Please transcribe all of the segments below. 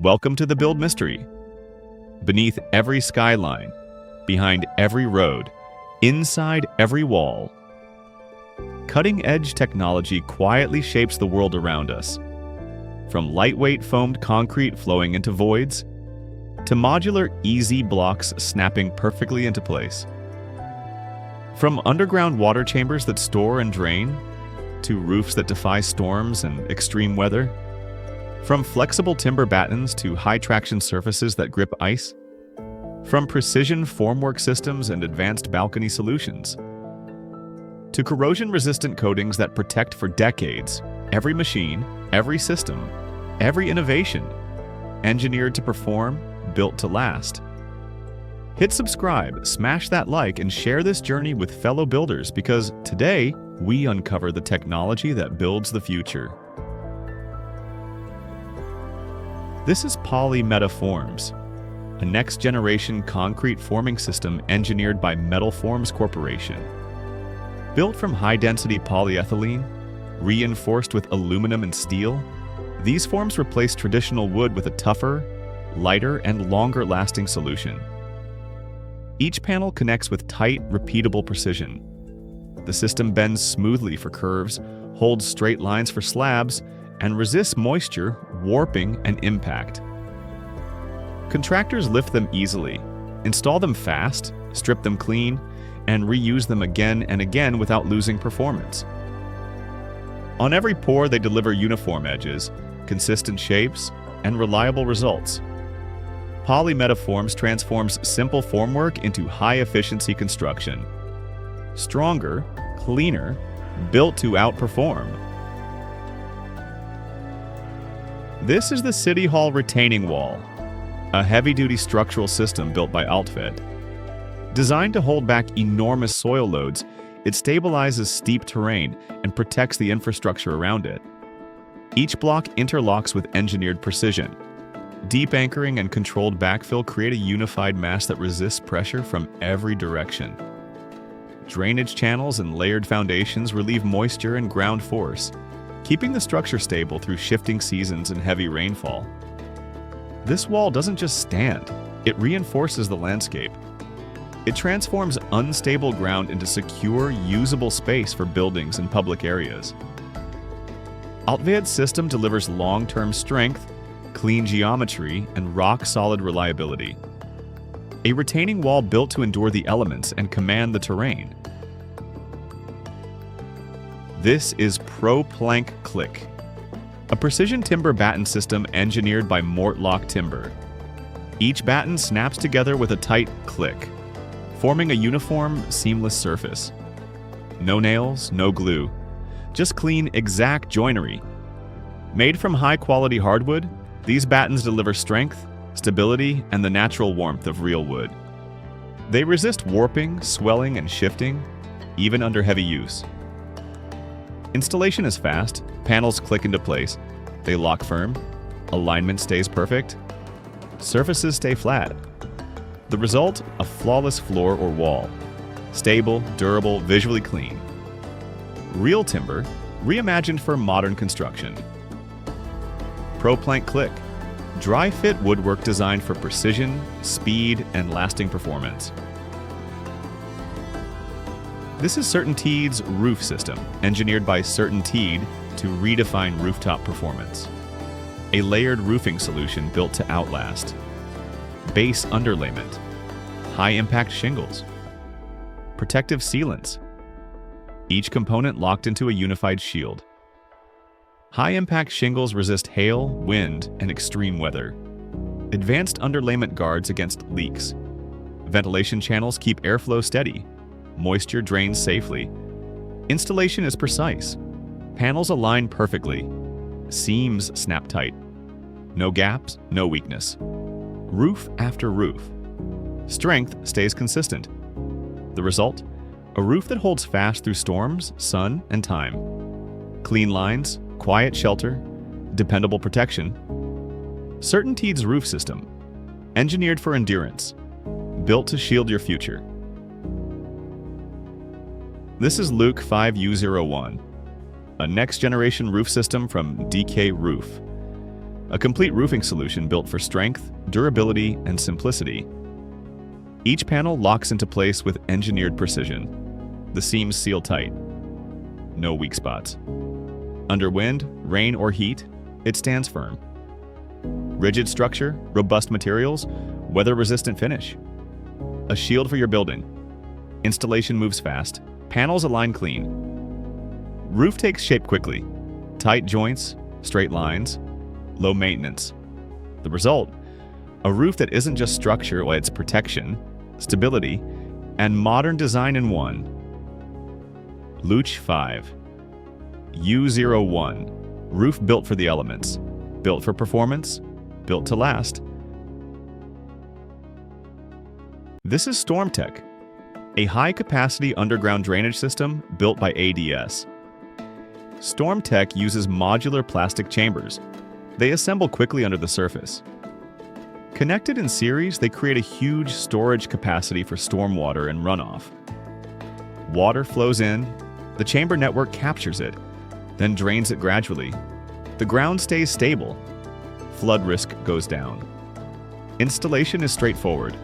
Welcome to the Build Mystery. Beneath every skyline, behind every road, inside every wall, cutting-edge technology quietly shapes the world around us. From lightweight foamed concrete flowing into voids, to modular easy blocks snapping perfectly into place. From underground water chambers that store and drain, to roofs that defy storms and extreme weather. From flexible timber battens to high-traction surfaces that grip ice. From precision formwork systems and advanced balcony solutions. To corrosion-resistant coatings that protect for decades, every machine, every system, every innovation, engineered to perform, built to last. Hit subscribe, smash that like, and share this journey with fellow builders because today we uncover the technology that builds the future. This is MEVA Forms, a next-generation concrete forming system engineered by Metal Forms Corporation. Built from high-density polyethylene, reinforced with aluminum and steel, these forms replace traditional wood with a tougher, lighter, and longer-lasting solution. Each panel connects with tight, repeatable precision. The system bends smoothly for curves, holds straight lines for slabs, and resists moisture, warping, and impact. Contractors lift them easily, install them fast, strip them clean, and reuse them again and again without losing performance. On every pour, they deliver uniform edges, consistent shapes, and reliable results. MEVA Forms transforms simple formwork into high-efficiency construction. Stronger, cleaner, built to outperform. This is the City Hall retaining wall, a heavy-duty structural system built by Aaltvedt. Designed to hold back enormous soil loads, it stabilizes steep terrain and protects the infrastructure around it. Each block interlocks with engineered precision. Deep anchoring and controlled backfill create a unified mass that resists pressure from every direction. Drainage channels and layered foundations relieve moisture and ground force, keeping the structure stable through shifting seasons and heavy rainfall. This wall doesn't just stand, it reinforces the landscape. It transforms unstable ground into secure, usable space for buildings and public areas. Aaltvedt's system delivers long-term strength, clean geometry, and rock-solid reliability. A retaining wall built to endure the elements and command the terrain. This is Proplank Click, a precision timber batten system engineered by Mortlock Timber. Each batten snaps together with a tight click, forming a uniform, seamless surface. No nails, no glue, just clean, exact joinery. Made from high-quality hardwood, these battens deliver strength, stability, and the natural warmth of real wood. They resist warping, swelling, and shifting, even under heavy use. Installation is fast, panels click into place, they lock firm, alignment stays perfect, surfaces stay flat. The result, a flawless floor or wall. Stable, durable, visually clean. Real timber, reimagined for modern construction. Proplank Click, dry fit woodwork designed for precision, speed, and lasting performance. This is CertainTeed's Roof System, engineered by CertainTeed to redefine rooftop performance. A layered roofing solution built to outlast. Base underlayment. High-impact shingles. Protective sealants. Each component locked into a unified shield. High-impact shingles resist hail, wind, and extreme weather. Advanced underlayment guards against leaks. Ventilation channels keep airflow steady. Moisture drains safely. Installation is precise. Panels align perfectly. Seams snap tight. No gaps, no weakness. Roof after roof. Strength stays consistent. The result? A roof that holds fast through storms, sun, and time. Clean lines, quiet shelter, dependable protection. CertainTeed's Roof System, engineered for endurance, built to shield your future. This is LUCH 5U01, a next-generation roof system from DK Roof. a complete roofing solution built for strength, durability, and simplicity. Each panel locks into place with engineered precision. The seams seal tight. No weak spots. Under wind, rain, or heat, it stands firm. Rigid structure, robust materials, weather-resistant finish. A shield for your building. Installation moves fast. Panels align clean. Roof takes shape quickly. Tight joints, straight lines, low maintenance. The result? A roof that isn't just structure, it's protection, stability, and modern design in one. LUCH 5. U01. Roof built for the elements. Built for performance. Built to last. This is StormTech, a high-capacity underground drainage system built by ADS. StormTech uses modular plastic chambers. They assemble quickly under the surface. Connected in series, they create a huge storage capacity for stormwater and runoff. Water flows in, the chamber network captures it, then drains it gradually. The ground stays stable. Flood risk goes down. Installation is straightforward.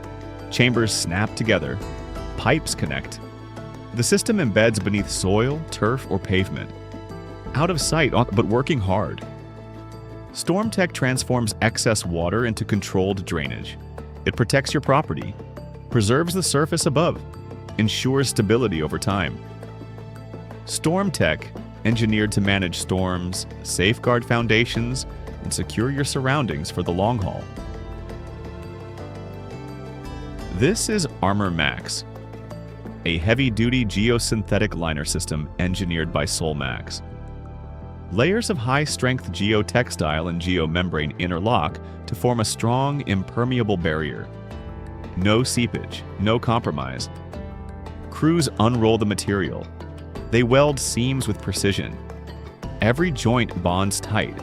Chambers snap together. Pipes connect. The system embeds beneath soil, turf, or pavement. Out of sight, but working hard. StormTech transforms excess water into controlled drainage. It protects your property, preserves the surface above, ensures stability over time. StormTech, engineered to manage storms, safeguard foundations, and secure your surroundings for the long haul. This is ARMORMAX, a heavy-duty geosynthetic liner system engineered by Solmax. Layers of high-strength geotextile and geomembrane interlock to form a strong, impermeable barrier. No seepage, no compromise. Crews unroll the material. They weld seams with precision. Every joint bonds tight.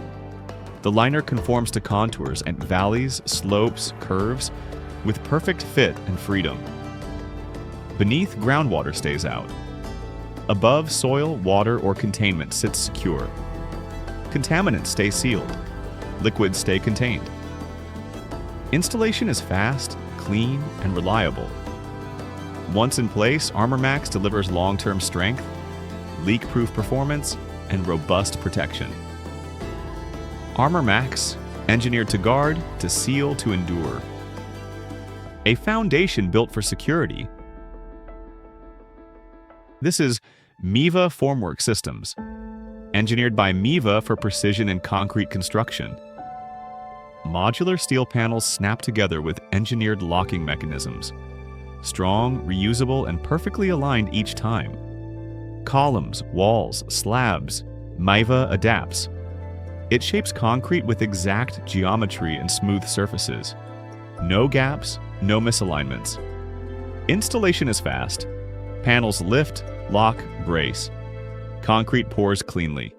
The liner conforms to contours and valleys, slopes, curves, with perfect fit and freedom. Beneath, groundwater stays out. Above, soil, water, or containment sits secure. Contaminants stay sealed. Liquids stay contained. Installation is fast, clean, and reliable. Once in place, ARMORMAX delivers long-term strength, leak-proof performance, and robust protection. ARMORMAX, engineered to guard, to seal, to endure. A foundation built for security. This is MEVA Formwork Systems, engineered by MEVA for precision in concrete construction. Modular steel panels snap together with engineered locking mechanisms. Strong, reusable, and perfectly aligned each time. Columns, walls, slabs, MEVA adapts. It shapes concrete with exact geometry and smooth surfaces. No gaps, no misalignments. Installation is fast. Panels lift, lock, brace. Concrete pours cleanly.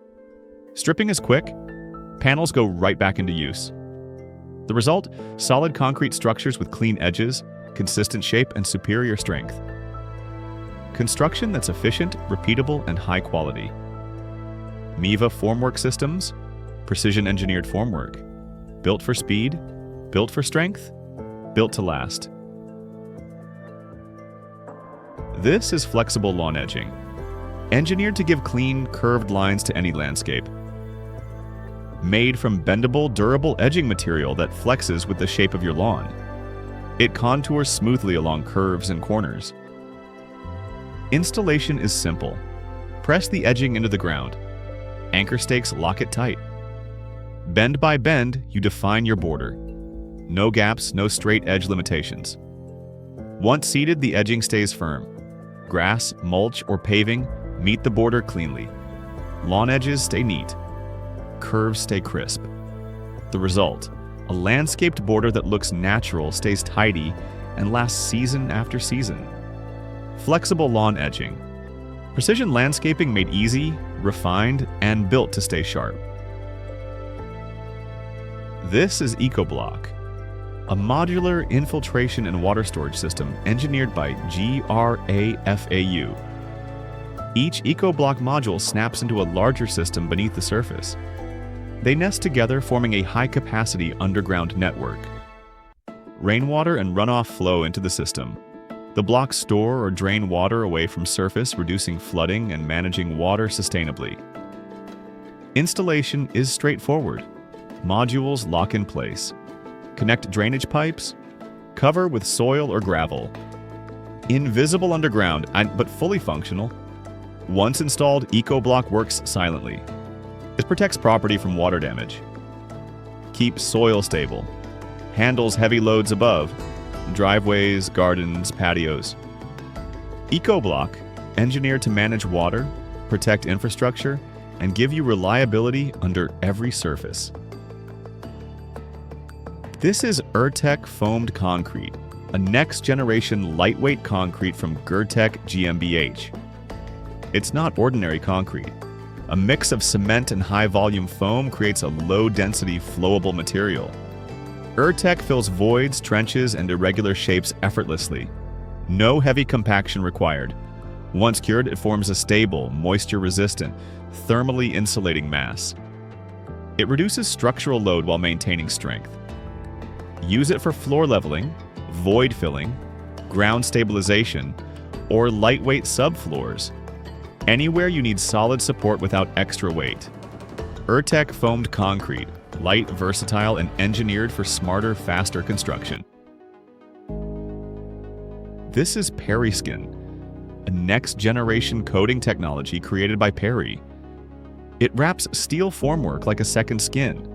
Stripping is quick. Panels go right back into use. The result? Solid concrete structures with clean edges, consistent shape, and superior strength. Construction that's efficient, repeatable, and high quality. MEVA Formwork Systems, precision engineered formwork. Built for speed, built for strength, built to last. This is flexible lawn edging, engineered to give clean, curved lines to any landscape. Made from bendable, durable edging material that flexes with the shape of your lawn. It contours smoothly along curves and corners. Installation is simple. Press the edging into the ground. Anchor stakes lock it tight. Bend by bend, you define your border. No gaps, no straight edge limitations. Once seated, the edging stays firm. Grass, mulch, or paving meet the border cleanly. Lawn edges stay neat. Curves stay crisp. The result, a landscaped border that looks natural, stays tidy, and lasts season after season. Flexible lawn edging. Precision landscaping made easy, refined, and built to stay sharp. This is EcoBlock, a modular infiltration and water storage system engineered by GRAFAU. Each EcoBlock module snaps into a larger system beneath the surface. They nest together, forming a high-capacity underground network. Rainwater and runoff flow into the system. The blocks store or drain water away from surface, reducing flooding and managing water sustainably. Installation is straightforward. Modules lock in place. Connect drainage pipes. Cover with soil or gravel. Invisible underground, but fully functional. Once installed, EcoBlock works silently. It protects property from water damage. Keeps soil stable. Handles heavy loads above. Driveways, gardens, patios. EcoBlock, engineered to manage water, protect infrastructure, and give you reliability under every surface. This is ERTEC foamed concrete, a next-generation lightweight concrete from ERTEC GmbH. It's not ordinary concrete. A mix of cement and high-volume foam creates a low-density, flowable material. ERTEC fills voids, trenches, and irregular shapes effortlessly. No heavy compaction required. Once cured, it forms a stable, moisture-resistant, thermally insulating mass. It reduces structural load while maintaining strength. Use it for floor leveling, void filling, ground stabilization, or lightweight subfloors. Anywhere you need solid support without extra weight. ERTEC foamed concrete, light, versatile, and engineered for smarter, faster construction. This is PeriSkin, a next-generation coating technology created by Peri. It wraps steel formwork like a second skin.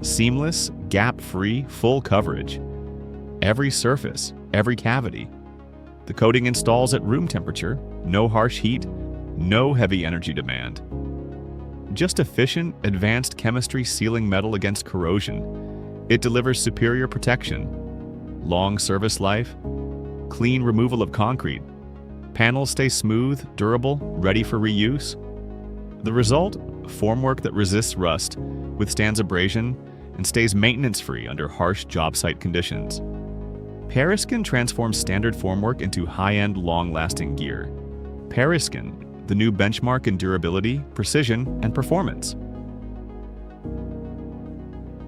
Seamless, gap-free, full coverage. Every surface, every cavity. The coating installs at room temperature, no harsh heat, no heavy energy demand. Just efficient, advanced chemistry sealing metal against corrosion. It delivers superior protection, long service life, clean removal of concrete. Panels stay smooth, durable, ready for reuse. The result? Formwork that resists rust, withstands abrasion, and stays maintenance-free under harsh job site conditions. PeriSkin transforms standard formwork into high-end, long-lasting gear. PeriSkin, the new benchmark in durability, precision, and performance.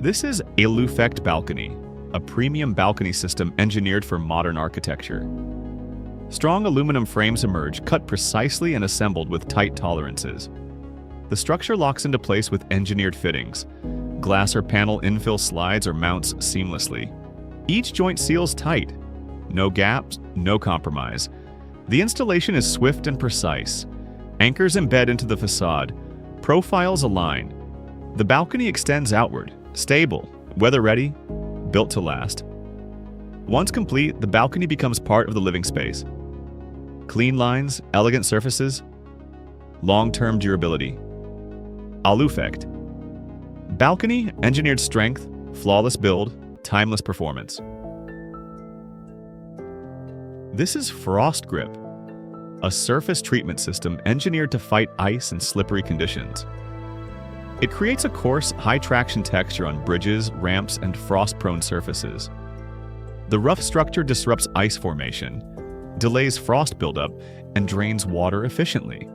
This is ALUFEKT balcony, a premium balcony system engineered for modern architecture. Strong aluminum frames emerge, cut precisely and assembled with tight tolerances. The structure locks into place with engineered fittings. Glass or panel infill slides or mounts seamlessly. Each joint seals tight. No gaps, no compromise. The installation is swift and precise. Anchors embed into the facade. Profiles align. The balcony extends outward, stable, weather-ready, built to last. Once complete, the balcony becomes part of the living space. Clean lines, elegant surfaces, long-term durability. ALUFEKT. Balcony, engineered strength, flawless build, timeless performance. This is Frostrgrip, a surface treatment system engineered to fight ice and slippery conditions. It creates a coarse, high-traction texture on bridges, ramps, and frost-prone surfaces. The rough structure disrupts ice formation, delays frost buildup, and drains water efficiently.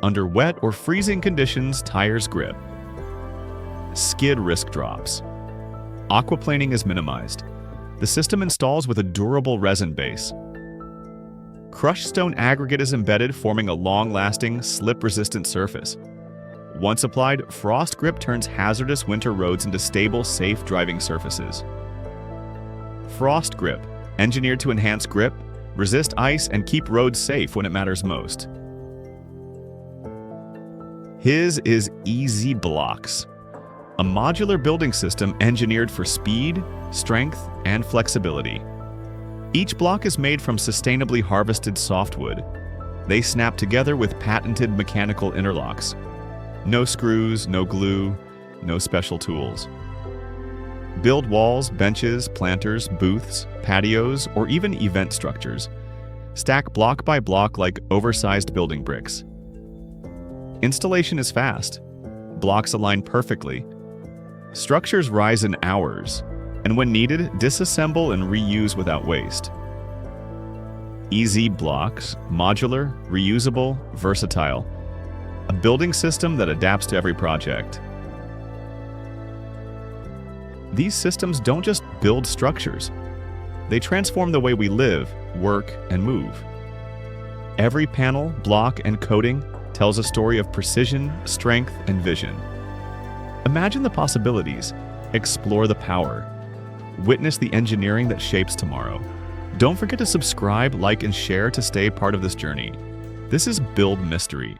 Under wet or freezing conditions, tires grip. Skid risk drops. Aquaplaning is minimized. The system installs with a durable resin base. Crushed stone aggregate is embedded, forming a long-lasting, slip-resistant surface. Once applied, Frostrgrip turns hazardous winter roads into stable, safe driving surfaces. Frostrgrip, engineered to enhance grip, resist ice, and keep roads safe when it matters most. His is Easy Blocks, a modular building system engineered for speed, strength, and flexibility. Each block is made from sustainably harvested softwood. They snap together with patented mechanical interlocks. No screws, no glue, no special tools. Build walls, benches, planters, booths, patios, or even event structures. Stack block by block like oversized building bricks. Installation is fast. Blocks align perfectly. Structures rise in hours, and when needed, disassemble and reuse without waste. Easy Blocks, modular, reusable, versatile. A building system that adapts to every project. These systems don't just build structures. They transform the way we live, work, and move. Every panel, block, and coating tells a story of precision, strength, and vision. Imagine the possibilities. Explore the power. Witness the engineering that shapes tomorrow. Don't forget to subscribe, like, and share to stay part of this journey. This is Build Mystery,